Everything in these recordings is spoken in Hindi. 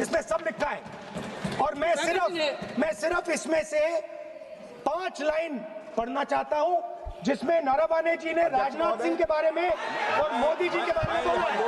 इसमें सब लिखा है और मैं सिर्फ इसमें से 5 लाइन पढ़ना चाहता हूं जिसमें नरवणे जी ने राजनाथ सिंह के बारे में और मोदी जी के बारे में बोला है।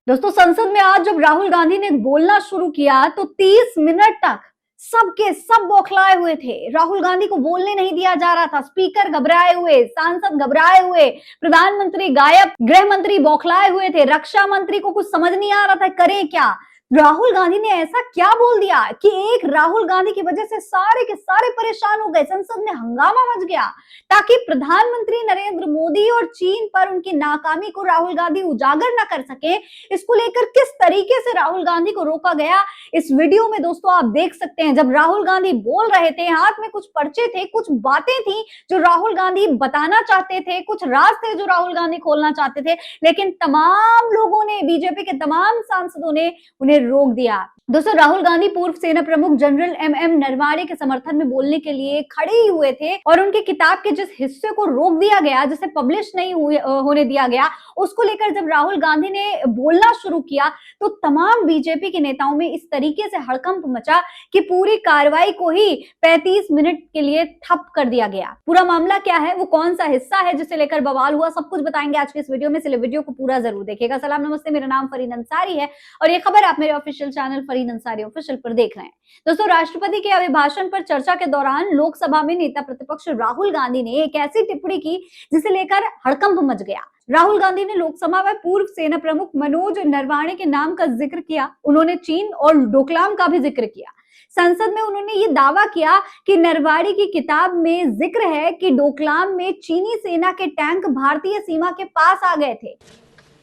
दोस्तों, संसद में आज जब राहुल गांधी ने बोलना शुरू किया तो 30 मिनट तक सबके सब बौखलाए हुए थे। राहुल गांधी को बोलने नहीं दिया जा रहा था। स्पीकर घबराए हुए, सांसद घबराए हुए, प्रधानमंत्री गायब, गृह मंत्री बौखलाए हुए थे, रक्षा मंत्री को कुछ समझ नहीं आ रहा था करे क्या। राहुल गांधी ने ऐसा क्या बोल दिया कि एक राहुल गांधी की वजह से सारे के सारे परेशान हो गए, संसद में हंगामा मच गया, ताकि प्रधानमंत्री नरेंद्र मोदी और चीन पर उनकी नाकामी को राहुल गांधी उजागर न कर सके। इसको लेकर किस तरीके से राहुल गांधी को रोका गया, इस वीडियो में दोस्तों आप देख सकते हैं। जब राहुल गांधी बोल रहे थे, हाथ में कुछ पर्चे थे, कुछ बातें थी जो राहुल गांधी बताना चाहते थे, कुछ राज थे जो राहुल गांधी खोलना चाहते थे, लेकिन तमाम लोगों ने, बीजेपी के तमाम सांसदों ने उन्हें रोक दिया। दोस्तों, राहुल गांधी पूर्व सेना प्रमुख जनरल एमएम नरवणे के समर्थन में बोलने के लिए खड़े ही हुए थे और उनकी किताब के जिस हिस्से को रोक दिया गया, जिसे पब्लिश नहीं होने दिया गया, उसको लेकर जब राहुल गांधी ने बोलना शुरू किया तो तमाम बीजेपी के नेताओं में इस तरीके से हड़कंप मचा कि पूरी कार्रवाई को ही 35 मिनट के लिए ठप कर दिया गया। पूरा मामला क्या है, वो कौन सा हिस्सा है जिसे लेकर बवाल हुआ, सब कुछ बताएंगे आज के इस वीडियो में, इसलिए वीडियो को पूरा जरूर देखिएगा। सलाम नमस्ते, मेरा नाम फरीन अंसारी है और ये खबर आप मेरे official channel Fareen Ansari official पर देख रहे हैं। दोस्तों, राष्ट्रपति के अभिभाषण पर चर्चा के दौरान लोकसभा में नेता प्रतिपक्ष राहुल गांधी ने एक ऐसी टिप्पणी की जिसे लेकर हड़कंप मच गया। राहुल गांधी ने लोकसभा में पूर्व सेना प्रमुख मनोज नरवणे के नाम का जिक्र किया। उन्होंने चीन और डोकलाम का भी जिक्र किया। संसद में उन्होंने ये दावा किया कि नरवणे की किताब में जिक्र है कि डोकलाम में चीनी सेना के टैंक भारतीय सीमा के पास आ गए थे।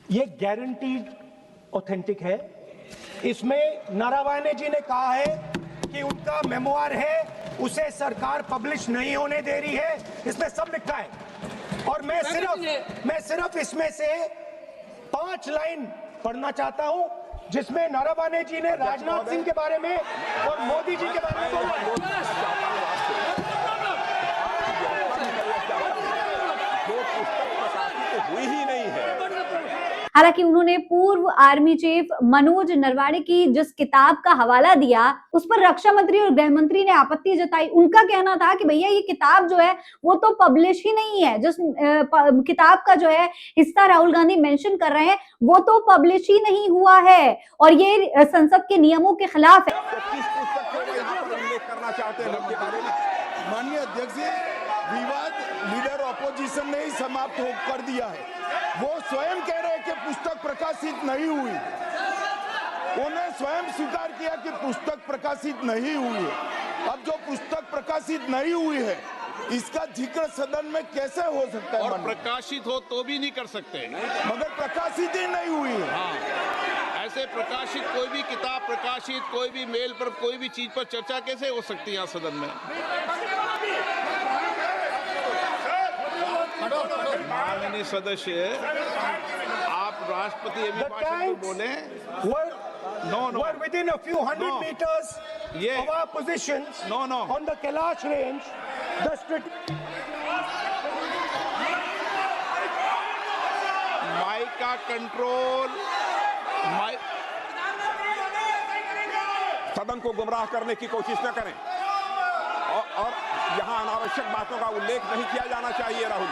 ये गारंटीड ऑथेंटिक है। इसमें नरवणे जी ने कहा है कि उनका मेमोयर है, उसे सरकार पब्लिश नहीं होने दे रही है, इसमें सब लिखा है और मैं सिर्फ इसमें से 5 लाइन पढ़ना चाहता हूं जिसमें नरवणे जी ने राजनाथ सिंह के बारे में और मोदी जी के बारे में बोला हुई ही नहीं है। हालांकि उन्होंने पूर्व आर्मी चीफ मनोज नरवणे की जिस किताब का हवाला दिया उस पर रक्षा मंत्री और गृह मंत्री ने आपत्ति जताई। उनका कहना था कि भैया ये किताब जो है वो तो पब्लिश ही नहीं है, जिस किताब का जो है हिस्सा राहुल गांधी मेंशन कर रहे हैं वो तो पब्लिश ही नहीं हुआ है और ये संसद के नियमों के खिलाफ है। करना चाहते हैं के बारे में माननीय अध्यक्ष जी, विवाद लीडर ऑपोजिशन ने ही समाप्त कर दिया है। वो स्वयं कह रहे हैं कि पुस्तक प्रकाशित नहीं हुई, उन्होंने स्वयं स्वीकार किया कि पुस्तक प्रकाशित नहीं हुई है। अब जो पुस्तक प्रकाशित नहीं हुई है इसका जिक्र सदन में कैसे हो सकता है? और प्रकाशित हो तो भी नहीं कर सकते, मगर प्रकाशित ही नहीं हुई है। हाँ, ऐसे प्रकाशित कोई भी किताब प्रकाशित, कोई भी मेल पर, कोई भी चीज पर चर्चा कैसे हो सकती है यहाँ सदन में? माननीय सदस्य, आप राष्ट्रपति अभिभाषण को बोले। were within a few hundred meters of our positions on the Kailash range. Mic का कंट्रोल, सदन को गुमराह करने की कोशिश न करें और यहाँ अनावश्यक बातों का उल्लेख नहीं किया जाना चाहिए। राहुल,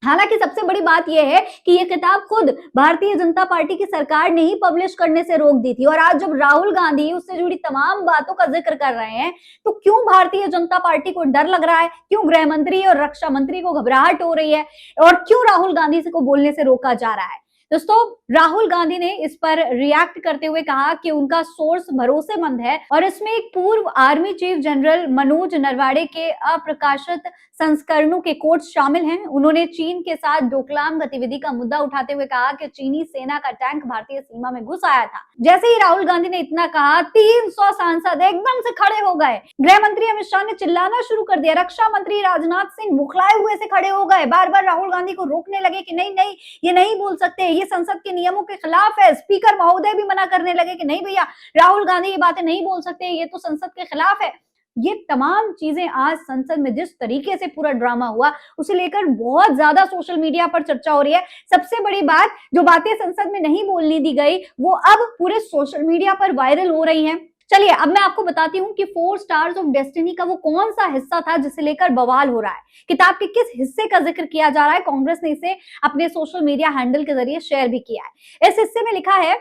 हालांकि सबसे बड़ी बात यह है कि यह किताब खुद भारतीय जनता पार्टी की सरकार ने ही पब्लिश करने से रोक दी थी और आज जब राहुल गांधी उससे जुड़ी तमाम बातों का जिक्र कर रहे हैं तो क्यों भारतीय जनता पार्टी को डर लग रहा है, क्यों गृह मंत्री और रक्षा मंत्री को घबराहट हो रही है और क्यों राहुल गांधी को बोलने से रोका जा रहा है? दोस्तों, राहुल गांधी ने इस पर रिएक्ट करते हुए कहा कि उनका सोर्स भरोसेमंद है और इसमें एक पूर्व army chief general Manoj Naravane के अप्रकाशित संस्करणों के कोट्स शामिल हैं। उन्होंने चीन के साथ डोकलाम गतिविधि का मुद्दा उठाते हुए कहा कि चीनी सेना का टैंक भारतीय सीमा में घुस आया था। जैसे ही राहुल गांधी ने इतना कहा, 300 सांसद एकदम से खड़े हो गए। गृह मंत्री अमित शाह ने चिल्लाना शुरू कर दिया। रक्षा मंत्री राजनाथ सिंह मुखलाए हुए से खड़े हो गए, बार बार राहुल गांधी को रोकने लगे कि नहीं नहीं ये नहीं बोल सकते, ये संसद के नियमों के खिलाफ है। स्पीकर महोदय भी मना करने लगे कि नहीं भैया, राहुल गांधी ये बातें नहीं बोल सकते, ये तो संसद के खिलाफ है। ये तमाम चीजें आज संसद में जिस तरीके से पूरा ड्रामा हुआ, उसे लेकर बहुत ज्यादा सोशल मीडिया पर चर्चा हो रही है। सबसे बड़ी बात, जो बातें संसद में नहीं बोलने दी गई वो अब पूरे सोशल मीडिया पर वायरल हो रही हैं। चलिए अब मैं आपको बताती हूँ कि 4 स्टार्स ऑफ डेस्टिनी का वो कौन सा हिस्सा था जिसे लेकर बवाल हो रहा है, किताब के किस हिस्से का जिक्र किया जा रहा है। कांग्रेस ने इसे अपने सोशल मीडिया हैंडल के जरिए शेयर भी किया है। इस हिस्से में लिखा है,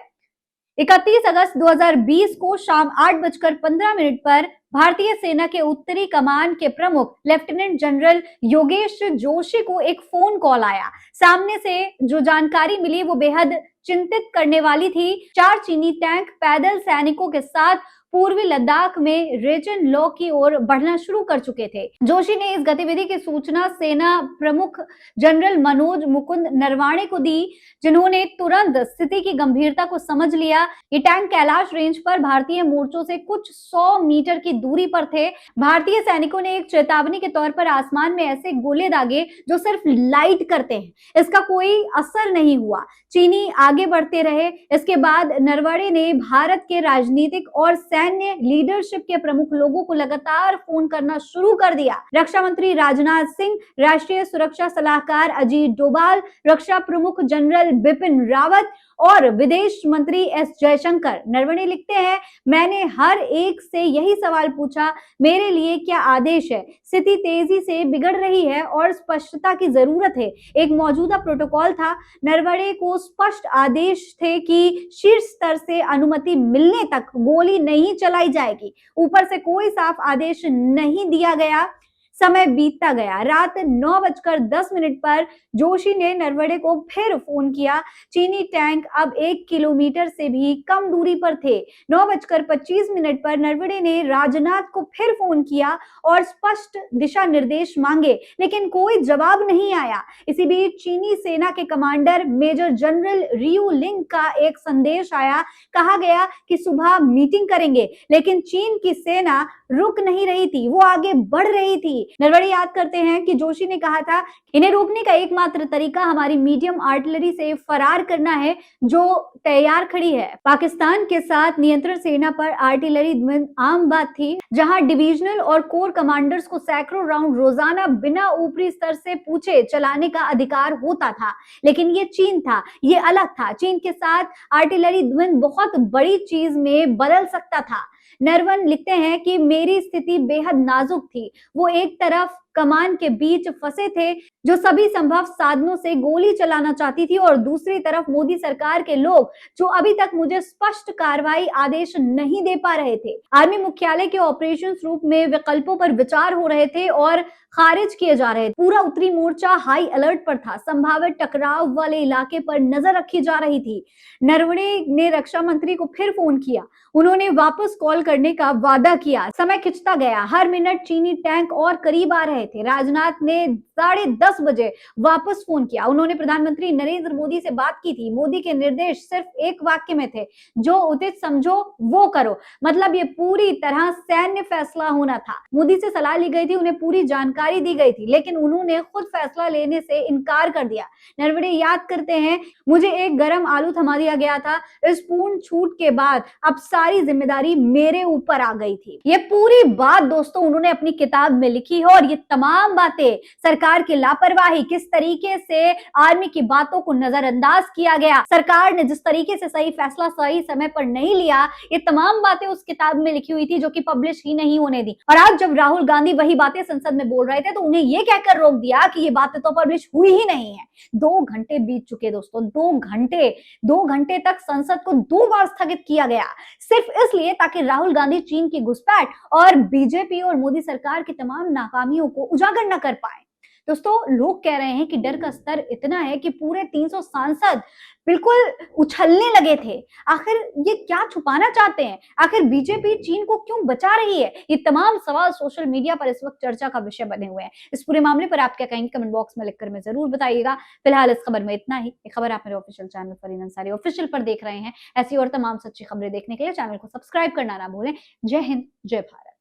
31 अगस्त 2020 को शाम 8:15 पर भारतीय सेना के उत्तरी कमान के प्रमुख लेफ्टिनेंट जनरल योगेश जोशी को एक फोन कॉल आया। सामने से जो जानकारी मिली वो बेहद चिंतित करने वाली थी। 4 चीनी टैंक पैदल सैनिकों के साथ पूर्वी लद्दाख में रेजन लॉ की ओर बढ़ना शुरू कर चुके थे। जोशी ने इस गतिविधि की सूचना सेना प्रमुख जनरल मनोज मुकुंद नरवाणे को दी, जिन्होंने तुरंत स्थिति की गंभीरता को समझ लिया। ये टैंक कैलाश रेंज पर भारतीय मोर्चों से कुछ 100 मीटर की दूरी पर थे। भारतीय सैनिकों ने एक चेतावनी के तौर पर आसमान में ऐसे गोले दागे जो सिर्फ लाइट करते हैं। इसका कोई असर नहीं हुआ। चीनी आगे बढ़ते रहे। इसके बाद नरवणे ने भारत के राजनीतिक और सैन्य लीडरशिप के प्रमुख लोगों को लगातार फोन करना शुरू कर दिया। रक्षा मंत्री राजनाथ सिंह, राष्ट्रीय सुरक्षा सलाहकार अजीत डोभाल, रक्षा प्रमुख जनरल बिपिन रावत और विदेश मंत्री एस जयशंकर। नरवणे लिखते हैं, मैंने हर एक से यही सवाल पूछा, मेरे लिए क्या आदेश है? स्थिति तेजी से बिगड़ रही है और स्पष्टता की जरूरत है। एक मौजूदा प्रोटोकॉल था। नरवणे को स्पष्ट आदेश थे कि शीर्ष स्तर से अनुमति मिलने तक गोली नहीं चलाई जाएगी। ऊपर से कोई साफ आदेश नहीं दिया गया। समय बीतता गया। रात 9:10 पर जोशी ने नरवणे को फिर फोन किया। चीनी टैंक अब 1 किलोमीटर से भी कम दूरी पर थे। 9:25 पर नरवणे ने राजनाथ को फिर फोन किया और स्पष्ट दिशा निर्देश मांगे, लेकिन कोई जवाब नहीं आया। इसी बीच चीनी सेना के कमांडर मेजर जनरल रियू लिंग का एक संदेश आया। कहा गया कि सुबह मीटिंग करेंगे, लेकिन चीन की सेना रुक नहीं रही थी, वो आगे बढ़ रही थी। नरवणे याद करते हैं कि जोशी ने कहा था, इन्हें रोकने का एकमात्र तरीका हमारी मीडियम आर्टिलरी से फरार करना है जो तैयार खड़ी है। पाकिस्तान के साथ नियंत्रण सेना पर आर्टिलरी आम बात थी, जहां डिविजनल और कोर कमांडर्स को सैकड़ों राउंड रोजाना बिना ऊपरी स्तर से पूछे चलाने का अधिकार होता था। लेकिन ये चीन था, ये अलग था। चीन के साथ आर्टिलरी बहुत बड़ी चीज में बदल सकता था। नरवणे लिखते हैं कि मेरी स्थिति बेहद नाजुक थी। वो एक तरफ कमान के बीच फंसे थे जो सभी संभव साधनों से गोली चलाना चाहती थी, और दूसरी तरफ मोदी सरकार के लोग जो अभी तक मुझे स्पष्ट कार्रवाई आदेश नहीं दे पा रहे थे। आर्मी मुख्यालय के ऑपरेशन रूप में विकल्पों पर विचार हो रहे थे और खारिज किए जा रहे थे। पूरा उत्तरी मोर्चा हाई अलर्ट पर था। संभावित टकराव वाले इलाके पर नजर रखी जा रही थी। नरवणे ने रक्षा मंत्री को फिर फोन किया। उन्होंने वापस कॉल करने का वादा किया। समय खिंचता गया। हर मिनट चीनी टैंक और करीब आ रहे थे। राजनाथ ने 10:30 बजे वापस फोन किया। उन्होंने प्रधानमंत्री नरेंद्र मोदी से बात की थी। मोदी के निर्देश सिर्फ एक वाक्य में थे, जो उचित समझो वो करो। मतलब ये पूरी तरह सैन्य फैसला होना था। मोदी से सलाह ली गई थी, उन्हें पूरी जानकारी दी गई थी, लेकिन उन्होंने खुद फैसला लेने से इनकार कर दिया। नरवणे याद करते हैं, मुझे एक गरम आलू थमा दिया गया था। इस पूर्ण छूट के बाद अब सारी जिम्मेदारी मेरे ऊपर आ गई थी। ये पूरी बात दोस्तों उन्होंने अपनी किताब में लिखी है, और ये तमाम बातें, सरकार की लापरवाही, किस तरीके से आर्मी की बातों को नजरअंदाज किया गया, सरकार ने जिस तरीके से सही फैसला सही समय पर नहीं लिया, ये तमाम बातें उस किताब में लिखी हुई थी जो कि पब्लिश ही नहीं होने दी। और आज जब राहुल गांधी वही बातें संसद में बोल रहे थे तो उन्हें ये कहकर रोक दिया कि ये बातें तो पब्लिश हुई ही नहीं है। 2 घंटे बीत चुके दोस्तों, 2 घंटे तक संसद को 2 बार स्थगित किया गया, सिर्फ इसलिए ताकि राहुल गांधी चीन की घुसपैठ और बीजेपी और मोदी सरकार की तमाम नाकामियों को उजागर न कर पाए। दोस्तों लोग कह रहे हैं कि डर का स्तर इतना है कि पूरे 300 सांसद बिल्कुल उछलने लगे थे। आखिर ये क्या छुपाना चाहते हैं? आखिर बीजेपी चीन को क्यों बचा रही है? ये तमाम सवाल सोशल मीडिया पर इस वक्त चर्चा का विषय बने हुए हैं। इस पूरे मामले पर आप क्या कहेंगे कमेंट बॉक्स में लिखकर में जरूर बताइएगा। फिलहाल इस खबर में इतना ही। ये खबर आप मेरे official channel Fareen Ansari official पर देख रहे हैं। ऐसी और तमाम सच्ची खबरें देखने के लिए चैनल को सब्सक्राइब करना ना भूलें। जय हिंद, जय भारत।